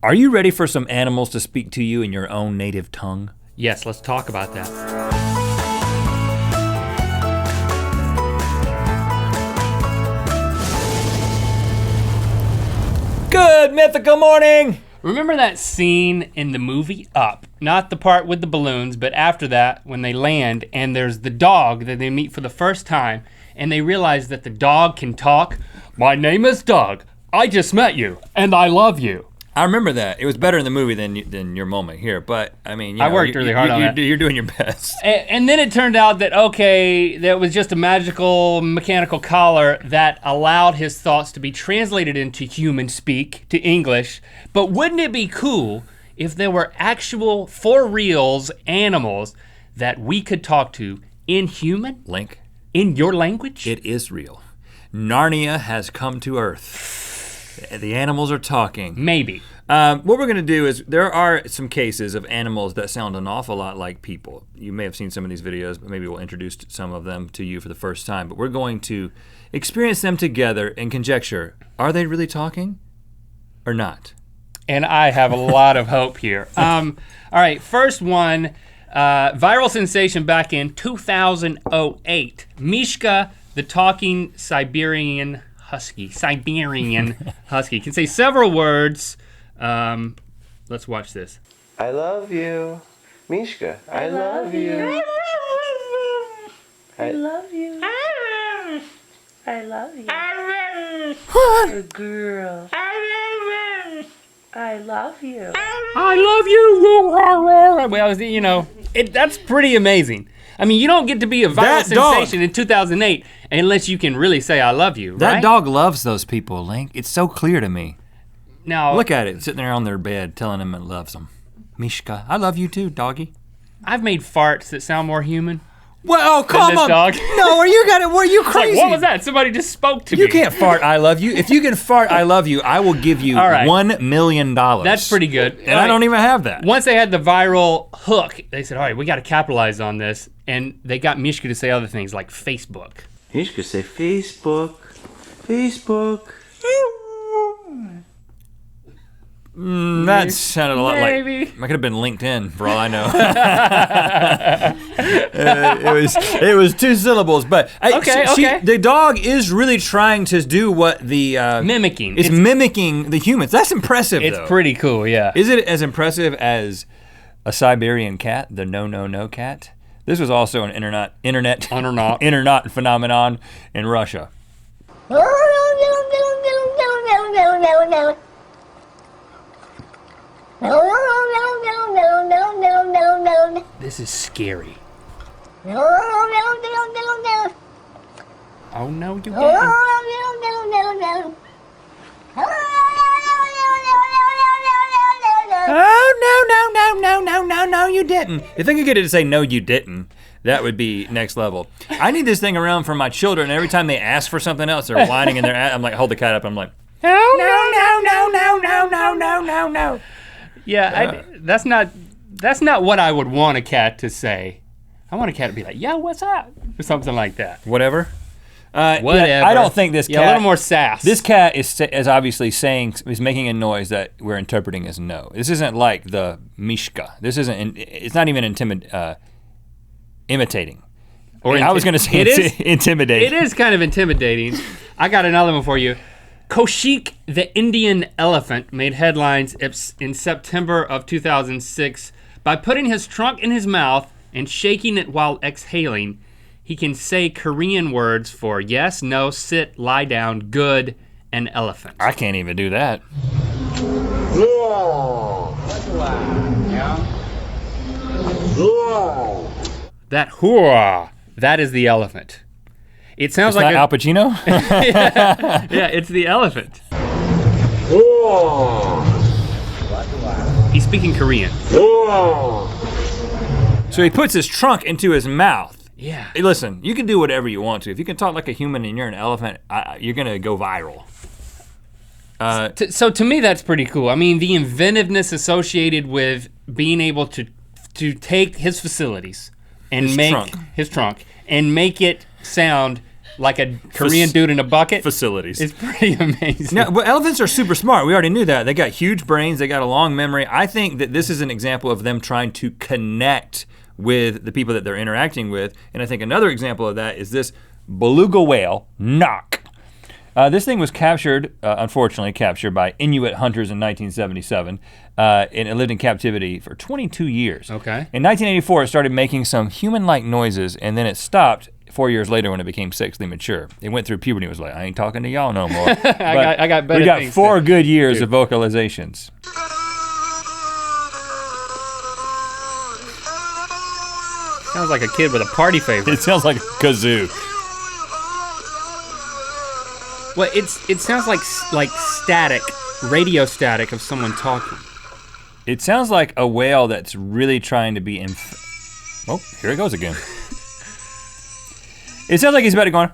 Are you ready for some animals to speak to you in your own native tongue? Yes, let's talk about that. Good mythical morning! Remember that scene in the movie Up? Not the part with the balloons, but after that, when they land and there's the dog that they meet for the first time, and they realize that the dog can talk. My name is Doug. I just met you, and I love you. I remember that. It was better in the movie than your moment here, but I mean, I worked really hard on that. You're doing your best. And then it turned out that, okay, that was just a magical mechanical collar that allowed his thoughts to be translated into human speak, to English. But wouldn't it be cool if there were actual, for reals, animals that we could talk to in human? Link. In your language? It is real. Narnia has come to Earth. The animals are talking. Maybe. What we're gonna do is, there are some cases of animals that sound an awful lot like people. You may have seen some of these videos, but maybe we'll introduce some of them to you for the first time. But we're going to experience them together and conjecture, are they really talking or not? And I have a lot of hope here. All right, first one, viral sensation back in 2008. Mishka, the talking Siberian husky, can say several words. Let's watch this. I love you. Mishka, I love you. I love you. I love you. Good girl. I love you. I love you. Well, you know, that's pretty amazing. I mean, you don't get to be a viral sensation in 2008 unless you can really say I love you, right? That dog loves those people, Link. It's so clear to me. Now, look at it, sitting there on their bed telling them it loves them. Mishka, I love you too, doggy. I've made farts that sound more human. Well, come on. Dog. No, were you crazy? Like, what was that? Somebody just spoke to me. You can't fart I love you. If you can fart I love you, I will give you $1 million. That's pretty good. And I don't even have that. Once they had the viral hook, they said, all right, we gotta capitalize on this. And they got Mishka to say other things like Facebook. Mishka say Facebook. That sounded a lot like, I could have been LinkedIn for all I know. it was 2 syllables, but okay. The dog is really trying to do what the mimicking. It's mimicking the humans. That's impressive. It's pretty cool, yeah. Is it as impressive as a Siberian cat, the no cat? This was also an internet phenomenon in Russia. This is scary. Oh no, you didn't. Oh no, you didn't. If I could get it to say no, you didn't, that would be next level. I need this thing around for my children. Every time they ask for something else, they're whining and I'm like, hold the cat up. I'm like, no. Yeah, that's not what I would want a cat to say. I want a cat to be like, yeah, what's up? Or something like that. Whatever. Whatever. Yeah, I don't think this cat. Yeah, a little more sass. This cat is obviously is making a noise that we're interpreting as no. This isn't like the Mishka. It's not even imitating. I was gonna say intimidating. It is kind of intimidating. I got another one for you. Kaushik, the Indian elephant, made headlines in September of 2006 by putting his trunk in his mouth and shaking it while exhaling. He can say Korean words for yes, no, sit, lie down, good, and elephant. I can't even do that. That hurrah, that is the elephant. It sounds like Al Pacino? yeah, it's the elephant. He's speaking Korean. So he puts his trunk into his mouth. Yeah. Hey, listen, you can do whatever you want to. If you can talk like a human and you're an elephant, you're gonna go viral. So to me, that's pretty cool. I mean, the inventiveness associated with being able to take his facilities and his trunk and make it sound like a Korean dude in a bucket. Facilities. It's pretty amazing. No, but elephants are super smart. We already knew that. They got huge brains. They got a long memory. I think that this is an example of them trying to connect with the people that they're interacting with. And I think another example of that is this beluga whale, Locke. This thing was captured, unfortunately captured by Inuit hunters in 1977, and it lived in captivity for 22 years. Okay. In 1984, it started making some human-like noises, and then it stopped 4 years later when it became sexually mature. It went through puberty and was like, I ain't talking to y'all no more. I got better We got things 4 to good years do. of vocalizations. Sounds like a kid with a party favorite. It sounds like a kazoo. Well, it sounds like static, radio static of someone talking. It sounds like a whale that's really trying to be oh, here it goes again. It sounds like he's about to go on.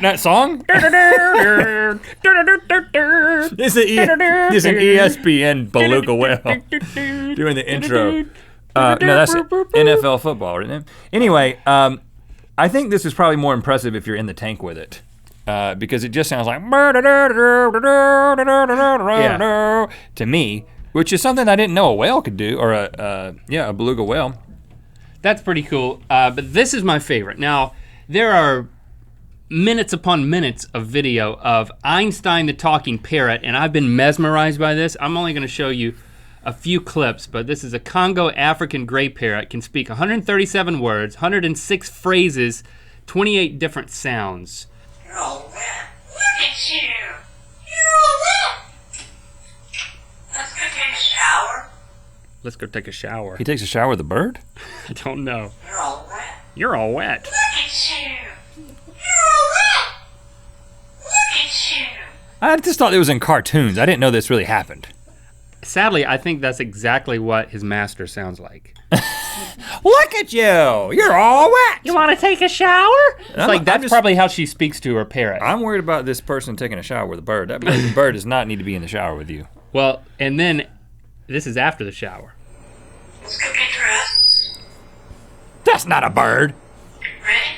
That song? It's an ESPN beluga whale doing the intro. No, that's NFL football, isn't it? Anyway, I think this is probably more impressive if you're in the tank with it. Because it just sounds like to me, which is something I didn't know a whale could do, or a beluga whale. That's pretty cool, but this is my favorite. Now, there are minutes upon minutes of video of Einstein the talking parrot, and I've been mesmerized by this. I'm only gonna show you a few clips, but this is a Congo African gray parrot, can speak 137 words, 106 phrases, 28 different sounds. You're all wet. Look at you. You're all wet. Let's go take a shower. Let's go take a shower. He takes a shower with a bird? I don't know. You're all wet. You're all wet. Look at you. You're all wet. Look at you. I just thought it was in cartoons. I didn't know this really happened. Sadly, I think that's exactly what his master sounds like. Look at you! You're all wet! You wanna take a shower? It's like that's probably how she speaks to her parrot. I'm worried about this person taking a shower with a bird. That bird does not need to be in the shower with you. Well, and then this is after the shower. Let's go get dressed. That's not a bird. Ready?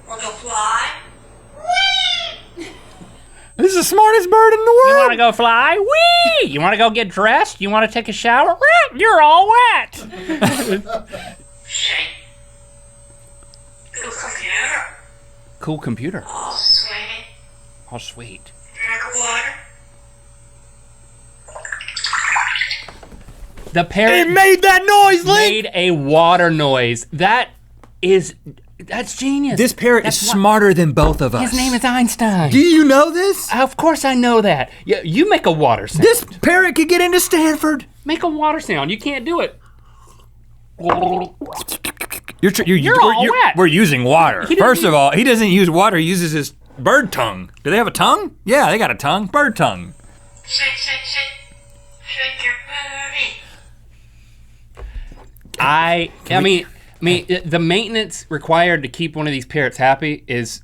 We'll go fly. This is the smartest bird in the world. You wanna go fly? Whee! You wanna go get dressed? You wanna take a shower? You're all wet! Shake. Go computer. Cool computer. All sweet. Oh, sweet. Drink of water. The parrot It made that noise, Link! made a water noise. That's genius. This parrot is smarter than both of us. His name is Einstein. Do you know this? Of course I know that. Yeah, you make a water sound. This parrot could get into Stanford. Make a water sound. You can't do it. You're all wet. We're using water. He doesn't First of all, he doesn't use water, he uses his bird tongue. Do they have a tongue? Yeah, they got a tongue. Bird tongue. Shake, shake, shake. Shake your booty. I mean, the maintenance required to keep one of these parrots happy is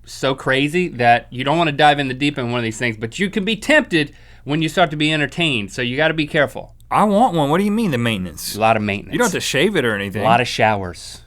so crazy that you don't want to dive in the deep end one of these things, but you can be tempted when you start to be entertained, so you gotta be careful. I want one. What do you mean the maintenance? A lot of maintenance. You don't have to shave it or anything. A lot of showers.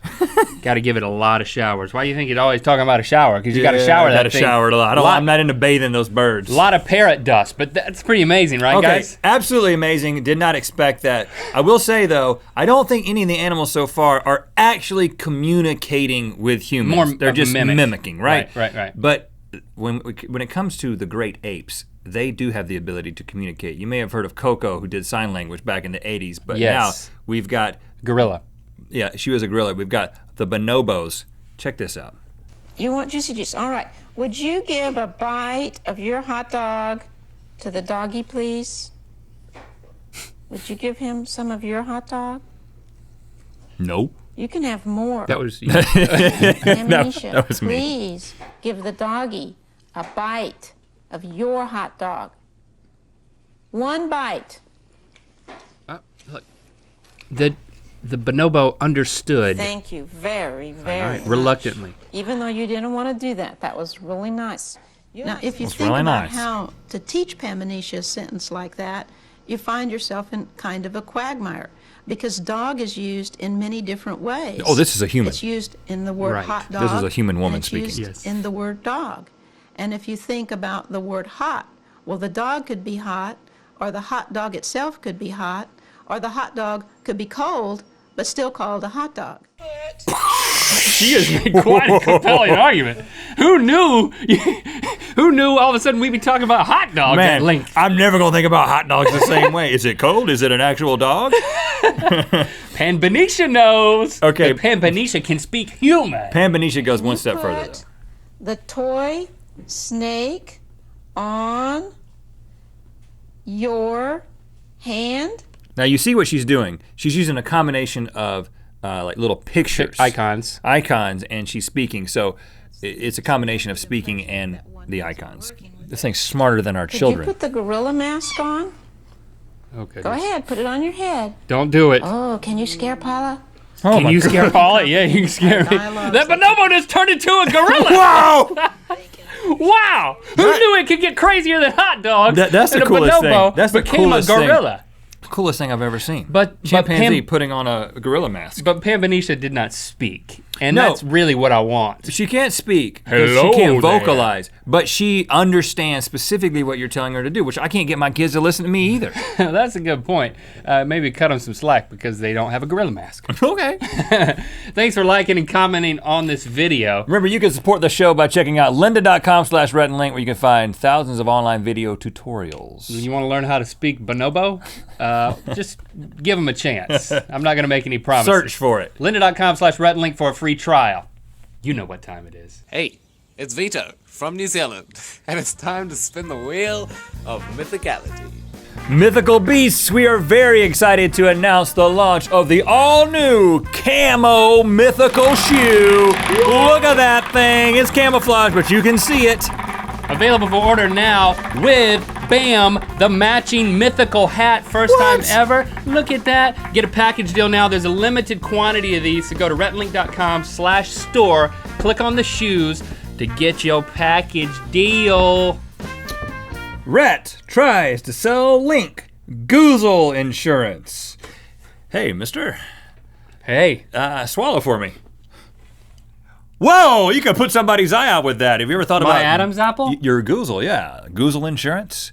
Gotta give it a lot of showers. Why do you think you're always talking about a shower? Because you gotta shower that thing. I gotta shower it a lot. I'm not into bathing those birds. A lot of parrot dust, but that's pretty amazing, right, guys? Absolutely amazing. Did not expect that. I will say though, I don't think any of the animals so far are actually communicating with humans. They're just mimicking, right? Right. But when it comes to the great apes, they do have the ability to communicate. You may have heard of Coco, who did sign language back in the 80s, but now we've got gorilla. Yeah, she was a gorilla. We've got the bonobos. Check this out. You want juicy juice? All right. Would you give a bite of your hot dog to the doggy, please? Would you give him some of your hot dog? Nope. You can have more. That was Amnesia, that was me. please give the doggy a bite of your hot dog. One bite. Look, the bonobo understood. Thank you very, very much. Reluctantly. Even though you didn't want to do that, that was really nice. Now, if you That's think really about nice. how to teach Pamanitia a sentence like that, you find yourself in kind of a quagmire. because dog is used in many different ways. Oh, this is a human. It's used in the word Right. hot dog. This is a human woman and it's speaking. used Yes. in the word dog. And if you think about the word hot, well, the dog could be hot, or the hot dog itself could be hot, or the hot dog could be cold, but still called a hot dog. She has made quite a compelling argument. Who knew? Who knew all of a sudden we'd be talking about hot dogs at Man, length? I'm never gonna think about hot dogs the same way. Is it cold? Is it an actual dog? Pan Benicia knows. Okay. That Pan Benicia can speak human. Pan Benicia goes one You step further, put though. the toy snake on your hand. Now you see what she's doing. She's using a combination of like little pictures, Icons. and she's speaking. So it's a combination of speaking and the icons. This thing's smarter than our Could children. you put the gorilla mask on? Okay. Go ahead, put it on your head. Don't do it. Oh, can you scare Paula? Oh Can my you God. scare Paula? Yeah, you can scare me. Dialogue. That bonobo just turned into a gorilla. Wow! Wow! Who knew it could get crazier than hot dogs? That's the and a coolest bonobo thing. That's the became coolest a thing. gorilla. Coolest thing I've ever seen. But chimpanzee Pam- putting on a gorilla mask. But Pan Benicia did not speak, and No. that's really what I want. She can't speak because Hello she can't there. vocalize, but she understands specifically what you're telling her to do, which I can't get my kids to listen to me either. That's a good point. Maybe cut them some slack because they don't have a gorilla mask. Okay. Thanks for liking and commenting on this video. Remember, you can support the show by checking out lynda.com/RhettandLink, where you can find thousands of online video tutorials. You want to learn how to speak bonobo? Just give them a chance. I'm not going to make any promises. Search for it. lynda.com/RhettandLink for a free trial. You know what time it is. Hey, it's Vito from New Zealand, and it's time to spin the wheel of mythicality. Mythical Beasts, we are very excited to announce the launch of the all-new Camo Mythical Shoe. Look at that thing. It's camouflage, but you can see it. Available for order now with, bam, the matching mythical hat. First What? time ever. Look at that. Get a package deal now. There's a limited quantity of these, so go to RhettandLink.com/store, click on the shoes to get your package deal. Rhett tries to sell Link Goozle Insurance. Hey, mister, Hey, swallow for me. Whoa, you could put somebody's eye out with that. Have you ever thought my about Adam's apple? Your Goozle, yeah. Goozle Insurance.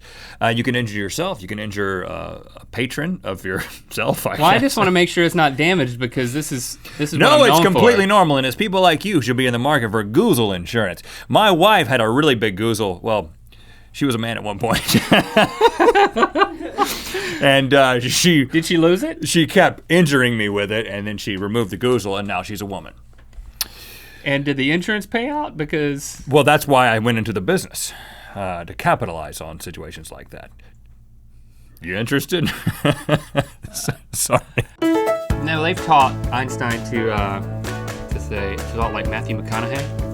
You can injure yourself. You can injure a patron of yourself. Well, I just want to make sure it's not damaged because this is what No, I'm it's known completely for. normal, and it's people like you should be in the market for Goozle Insurance. My wife had a really big Goozle. Well, she was a man at one point. And Did she lose it? she kept injuring me with it, and then she removed the Goozle, and now she's a woman. And did the insurance pay out? Because Well, that's why I went into the business, to capitalize on situations like that. You interested? Sorry. no, they've taught Einstein to say to talk like Matthew McConaughey.